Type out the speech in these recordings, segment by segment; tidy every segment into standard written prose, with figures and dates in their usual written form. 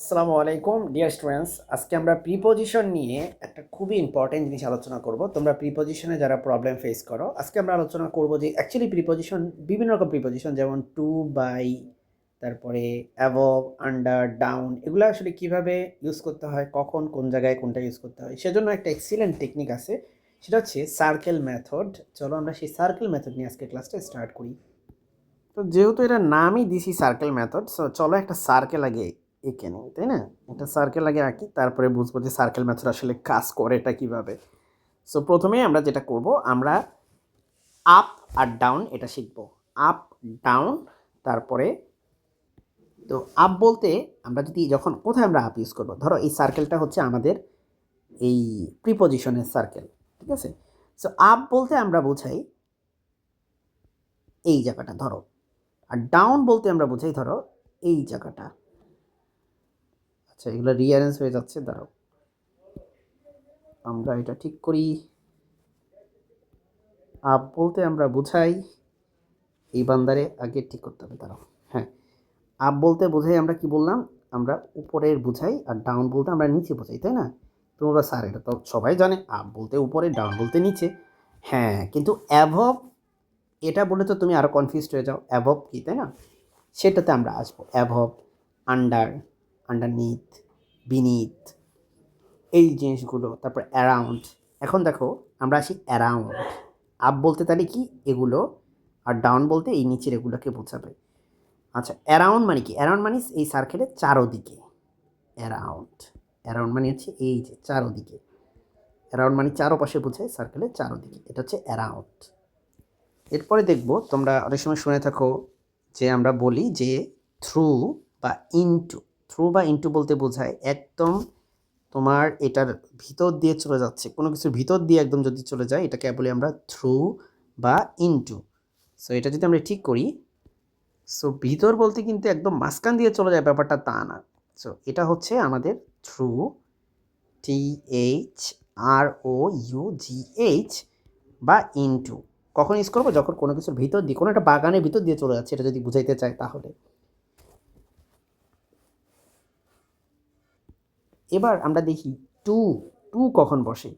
আসসালামু আলাইকুম dear students, আজকে আমরা প্রিপোজিশন নিয়ে একটা খুবই ইম্পর্টেন্ট জিনিস আলোচনা করব। তোমরা প্রিপোজিশনে যারা প্রবলেম ফেস করো, আজকে আমরা আলোচনা করব যে অ্যাকচুয়ালি প্রিপোজিশন বিভিন্ন রকম প্রিপোজিশন, যেমন টু, বাই, তারপরে অ্যাবভ, আন্ডার, ডাউন, এগুলো আসলে কিভাবে ইউজ করতে হয়, কখন কোন জায়গায় কোনটা ইউজ করতে হয়। সেজন্য একটা এক্সিলেন্ট টেকনিক আছে, সেটা হচ্ছে সার্কেল মেথড। চলো আমরা সেই সার্কেল মেথড নিয়ে আজকে ক্লাসটা স্টার্ট করি। তো যেহেতু এটা নামই দিছি সার্কেল মেথড, সো চলো একটা সার্কেল আগে এঁকে নিই, তাই না? একটা সার্কেল আগে আঁকি, তারপরে বুঝবো যে সার্কেল মেথড আসলে কাজ করে এটা কিভাবে। সো প্রথমেই আমরা যেটা করব, আমরা আপ আর ডাউন এটা শিখবো। আপ, ডাউন, তারপরে তো আপ বলতে আমরা যদি যখন কোথায় আমরা আপ ইউজ করবো, ধরো এই সার্কেলটা হচ্ছে আমাদের এই প্রিপোজিশনের সার্কেল, ঠিক আছে? সো আপ বলতে আমরা বোঝাই এই জায়গাটা ধরো, আর ডাউন বলতে আমরা বোঝাই ধরো এই জায়গাটা। আচ্ছা, এগুলো রিঅ্যারেঞ্জ হয়ে যাচ্ছে, দাঁড়াও আমরা এটা ঠিক করি। আপ বলতে আমরা বুঝাই এই বান্দারে আগে ঠিক করতে হবে, দাঁড়াও। হ্যাঁ, আপ বলতে বোঝাই আমরা কি বললাম, আমরা উপরের বুঝাই, আর ডাউন বলতে আমরা নিচে বোঝাই, তাই না? তোমরা স্যার এটা তো সবাই জানে, আপ বলতে উপরে, ডাউন বলতে নিচে। হ্যাঁ, কিন্তু অ্যাভব এটা বলে তো তুমি আরও কনফিউজড হয়ে যাও, অ্যাভব কি, তাই না? সেটাতে আমরা আসবো। অ্যাভব, আন্ডার, আন্ডারনিথ, বিনিথ, এই জিনিসগুলো, তারপর অ্যারাউন্ড। এখন দেখো আমরা আসি অ্যারাউন্ড। আপ বলতে তাহলে কি এগুলো, আর ডাউন বলতে এই নিচের এগুলোকে বোঝাবে। আচ্ছা, অ্যারাউন্ড মানে কি? অ্যারাউন্ড মানে এই সার্কেলের চারোদিকে। অ্যারাউন্ড, অ্যারাউন্ড মানে হচ্ছে এই যে চারোদিকে। অ্যারাউন্ড মানে চারোপাশে বোঝায়, সার্কেলের চারোদিকে, এটা হচ্ছে অ্যারাউন্ড। এরপরে দেখবো তোমরা অনেক সময় শুনে থাকো যে আমরা বলি যে থ্রু বা ইনটু। থ্রু বা ইনটু বলতে বোঝায় একদম তোমার এটার ভিতর দিয়ে চলে যাচ্ছে, কোনো কিছুর ভিতর দিয়ে একদম যদি চলে যায়, এটাকে বলি আমরা থ্রু বা ইনটু। সো এটা যদি আমরা ঠিক করি, সো ভিতর বলতে কিন্তু একদম মাঝখান দিয়ে চলে যায় ব্যাপারটা তা না। সো এটা হচ্ছে আমাদের থ্রু, THROUGH, বা ইনটু। কখন ইউজ করবো? যখন কোনো কিছুর ভিতর দিয়ে, কোনো একটা বাগানের ভিতর দিয়ে চলে যাচ্ছে, এটা যদি বুঝাইতে চাই তাহলে। এবার আমরা দেখি টু। টু কখন বসে?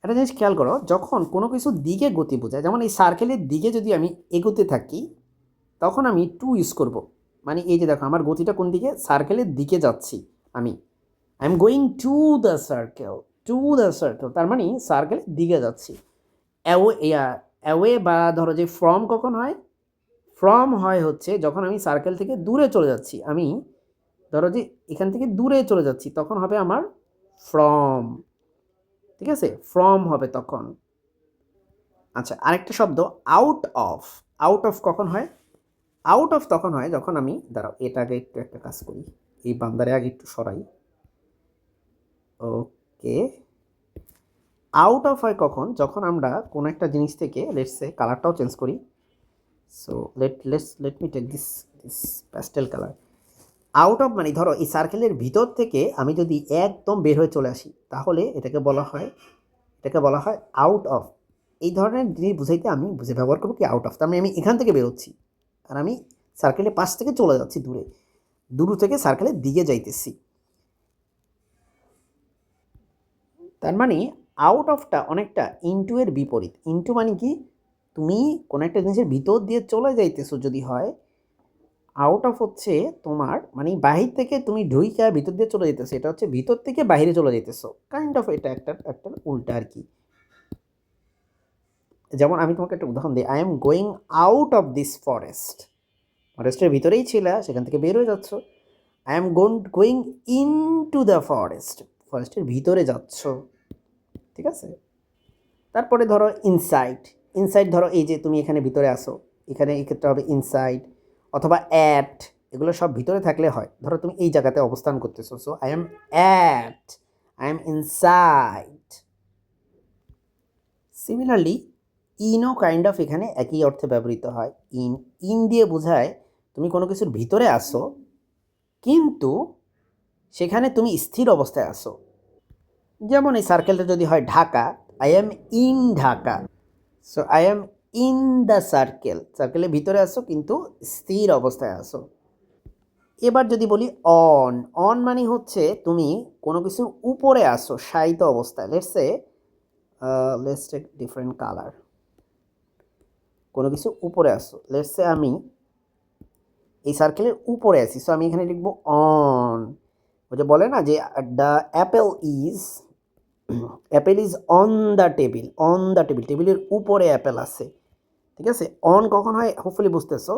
একটা জিনিস খেয়াল করো, যখন কোনো কিছুর দিকে গতি বোঝায়, যেমন এই সার্কেলের দিকে যদি আমি এগোতে থাকি, তখন আমি টু ইউজ করব। মানে এই যে দেখো আমার গতিটা কোন দিকে, সার্কেলের দিকে যাচ্ছি আমি। I am going to the circle, to the circle, তার মানে সার্কেলের দিকে যাচ্ছি। অ্যাওয়ে, অ্যাওয়ে বা ধরো যে ফ্রম কখন হয়? ফ্রম হয় হচ্ছে যখন আমি সার্কেল থেকে দূরে চলে যাচ্ছি। আমি ধরো যে এখান থেকে দূরে চলে যাচ্ছি, তখন হবে আমার ফ্রম, ঠিক আছে? ফ্রম হবে তখন। আচ্ছা, আরেকটা শব্দ আউট অফ। আউট অফ কখন হয়? আউট অফ তখন হয় যখন আমি, দাঁড়াও এটা আগে একটু একটা কাজ করি, এই বান্দারে আগে একটু সরাই। ওকে, আউট অফ হয় কখন? যখন আমরা কোনো একটা জিনিস থেকে, লেটস সে কালারটাও চেঞ্জ করি। So let me take this this pastel colour. Out of মানে ধরো এই সার্কেলের ভিতর থেকে আমি যদি একদম বের হয়ে চলে আসি, তাহলে এটাকে বলা হয় আউট অফ। এই ধরনের জিনিস বুঝাইতে আমি বুঝে ব্যবহার করবো কি আউট অফ, তার মানে আমি এখান থেকে বেরোচ্ছি, আর আমি সার্কেলের পাশ থেকে চলে যাচ্ছি দূরে, দূর থেকে সার্কেলের দিকে যাইতেছি। তার মানে আউট অফটা অনেকটা ইনটু এর বিপরীত। ইনটু মানে কি? তুমি কোনো একটা জিনিসের ভিতর দিয়ে চলে যাইতেছো যদি হয়, আউট অফ হচ্ছে তোমার মানে বাহির থেকে তুমি ঢুইকা ভিতর দিয়ে চলে যেতেছো, এটা হচ্ছে ভিতর থেকে বাইরে চলে যেতেছো, কাইন্ড অফ এটা একটা একটা উল্টা আর কি। যেমন আমি তোমাকে একটা উদাহরণ দিই, I am going out of this forest. ফরেস্টের ভিতরেই ছিল, সেখান থেকে বের হয়ে যাচ্ছ। I am going in to the forest, ফরেস্টের ভিতরে যাচ্ছ, ঠিক আছে? তারপরে ধরো ইনসাইড। ইনসাইড ধরো এই যে তুমি এখানে ভিতরে আসো, এখানে এই ক্ষেত্রে হবে ইনসাইড, অথবা অ্যাট, এগুলো সব ভিতরে থাকলে হয়। ধরো তুমি এই জায়গাতে অবস্থান করতেছো, so I am at, I am inside. Similarly ইনও কাইন্ড অফ এখানে একই অর্থে ব্যবহৃত হয়। ইন, ইন দিয়ে বোঝায় তুমি কোনো কিছুর ভিতরে আসো, কিন্তু সেখানে তুমি স্থির অবস্থায় আসো। যেমন এই সার্কেলটা যদি হয় Dhaka, I am in Dhaka. So I M in the circle, সার্কেলের ভিতরে আসো কিন্তু স্থির অবস্থায় আসো। এবার যদি বলি অন, অন মানে হচ্ছে তুমি কোনো কিছুর উপরে আসো শায়িত অবস্থায়। Let's take different colour. কোনো কিছু উপরে আসো, লেটস সে আমি এই সার্কেলের উপরে আছি, সো আমি এখানে লিখবো অন। ওই যে বলে না যে the Apple is on the table, on the table, টেবিলের উপরে অ্যাপেল আছে। ঠিক আছে, অন কখন হয় হোপফুলি বুঝতেছো,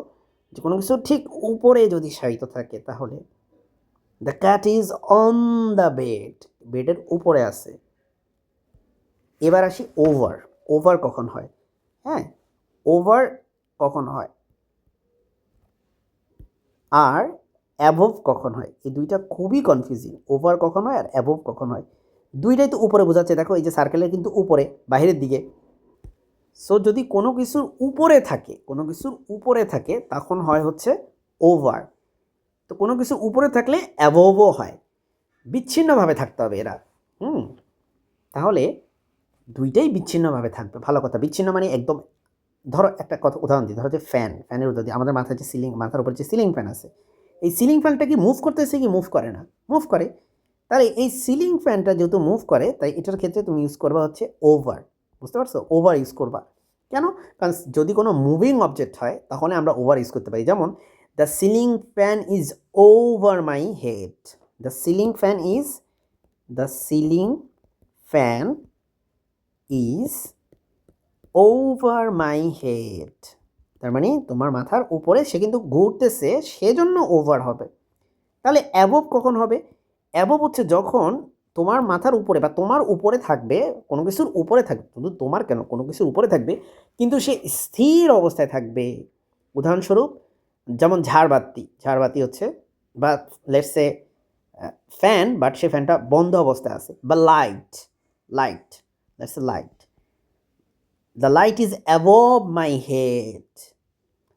যে কোনো কিছু ঠিক উপরে যদি শায়িত থাকে তাহলে the cat is on the bed, বেডের উপরে আছে। এবার আসি ওভার, ওভার কখন হয়? হ্যাঁ, ওভার কখন হয় আর অ্যাবোভ কখন হয়, এই দুইটা খুবই কনফিউজিং। ওভার কখন হয় আর অ্যাবোভ কখন হয়, দুইটাই তো উপরে বোঝাচ্ছে। দেখো এই যে সার্কেলের কিন্তু উপরে, বাইরের দিকে। সো যদি কোনো কিছুর উপরে থাকে, কোনো কিছুর উপরে থাকে তখন হয় হচ্ছে ওভার। তো কোনো কিছুর উপরে থাকলে অ্যাবোভও হয়, বিচ্ছিন্নভাবে থাকতে হবে এরা। তাহলে দুইটাই বিচ্ছিন্নভাবে থাকবে, ভালো কথা। বিচ্ছিন্ন মানে একদম, ধরো একটা কথা উদাহরণ দিই, ধরো যে ফ্যানের উদাহরণ দিই। আমাদের মাথায় যে মাথার উপরে যে সিলিং ফ্যান আছে, এই সিলিং ফ্যানটা কি মুভ করতেছে কি মুভ করে না? মুভ করে। তাহলে এই সিলিং ফ্যানটা যেহেতু মুভ করে, তাই এটার ক্ষেত্রে তুমি ইউজ করবা হচ্ছে ওভার। বুঝতে পারছো? ওভার ইউজ করবা কেন? কারণ যদি কোনো মুভিং অবজেক্ট হয় তাহলে আমরা ওভার ইউজ করতে পারি। যেমন the ceiling fan is over my head, the ceiling fan is, the ceiling fan is over my head. তার মানে তোমার মাথার উপরে সে কিন্তু ঘুরতেছে, সেজন্য ওভার হবে। তাহলে অ্যাবোভ কখন হবে? অ্যাবোভ হচ্ছে যখন তোমার মাথার উপরে বা তোমার উপরে থাকবে, কোনো কিছুর উপরে থাকবে, শুধু তোমার কেন, কোনো কিছুর উপরে থাকবে কিন্তু সে স্থির অবস্থায় থাকবে। উদাহরণস্বরূপ যেমন ঝাড়বাতি, ঝাড়বাতি হচ্ছে, বা লেটস সে ফ্যান, বাট সে ফ্যানটা বন্ধ অবস্থায় আছে। বা light, light, let's say light, the light is above my head,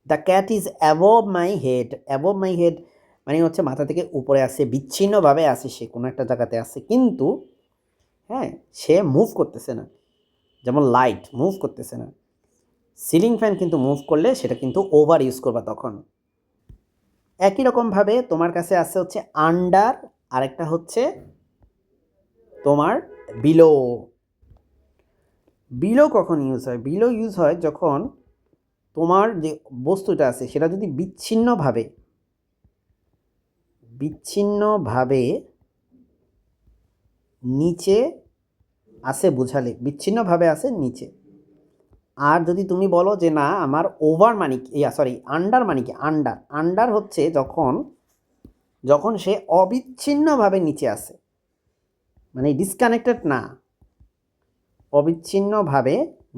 the cat is above my head. Above my head মানে হচ্ছে মাথা থেকে উপরে আসে, বিচ্ছিন্নভাবে আসে, সে কোনো একটা জায়গাতে আসে, কিন্তু হ্যাঁ সে মুভ করতেছে না। যেমন লাইট মুভ করতেছে না, সিলিং ফ্যান কিন্তু মুভ করলে সেটা কিন্তু ওভার ইউজ করবা তখন। একই রকমভাবে তোমার কাছে আসছে হচ্ছে আন্ডার, আরেকটা হচ্ছে তোমার বিলো। বিলো কখন ইউজ হয়? বিলো ইউজ হয় যখন তোমার যে বস্তুটা আছে সেটা যদি বিচ্ছিন্নভাবে নিচে আসে, বুঝালে বিচ্ছিন্নভাবে আসে নিচে। আর যদি তুমি বলো যে না আমার ওভার মানে আন্ডার মানে কি, আন্ডার হচ্ছে যখন সে অবিচ্ছিন্নভাবে নিচে আসে, মানে ডিসকানেক্টেড না, অবিচ্ছিন্নভাবে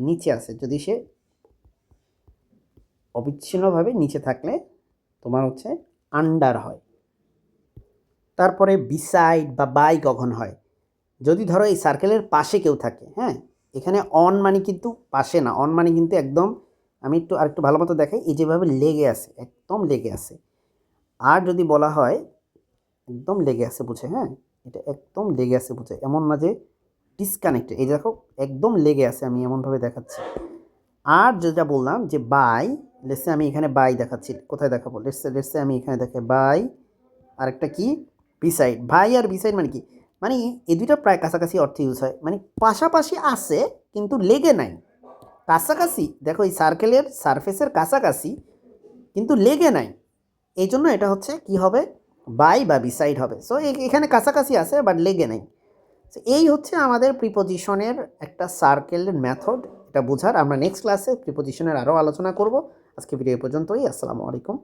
নিচে আসে। যদি সে অবিচ্ছিন্নভাবে নিচে থাকলে তোমার হচ্ছে আন্ডার হয়। তারপরে বিসাইড বা বাই কখন হয়? যদি ধরো এই সার্কেলের পাশে কেউ থাকে, হ্যাঁ, এখানে অন মানে কিন্তু পাশে না, অন মানে কিন্তু একদম, আমি আরেকটু ভালো মতো দেখাই, এই যেভাবে লেগে আছে, একদম লেগে আছে। আর যদি বলা হয় একদম লেগে আছে বুঝে, হ্যাঁ, এটা একদম লেগে আছে বুঝে, এমন না যে ডিসকানেক্টেড। এই দেখো একদম লেগে আছে, আমি এমনভাবে দেখাচ্ছি। আর যেটা বললাম যে বাই, লেটসে আমি এখানে বাই দেখাচ্ছি, কোথায় দেখাবো, লেটসে আমি এখানে দেখাই বাই, আরেকটা কি বিসাইড। ভাই আর বিসাইড মানে কি, মানে এই দুইটা প্রায় কাছাকাছি অর্থে ইউজ হয়, মানে পাশাপাশি আছে কিন্তু লেগে নাই, কাছাকাছি। দেখো এই সার্কেলের সারফেসের কাছাকাছি কিন্তু লেগে নাই, এই জন্য এটা হচ্ছে কি হবে, বাই বা বিসাইড হবে। সো এখানে কাছাকাছি আছে বাট লেগে নাই। সো এই হচ্ছে আমাদের প্রিপোজিশনের একটা সার্কেলের মেথড, এটা বোঝার। আমরা নেক্সট ক্লাসে প্রিপোজিশনের আরও আলোচনা করব। আজকে ভিডিও পর্যন্তই। আসসালামু আলাইকুম।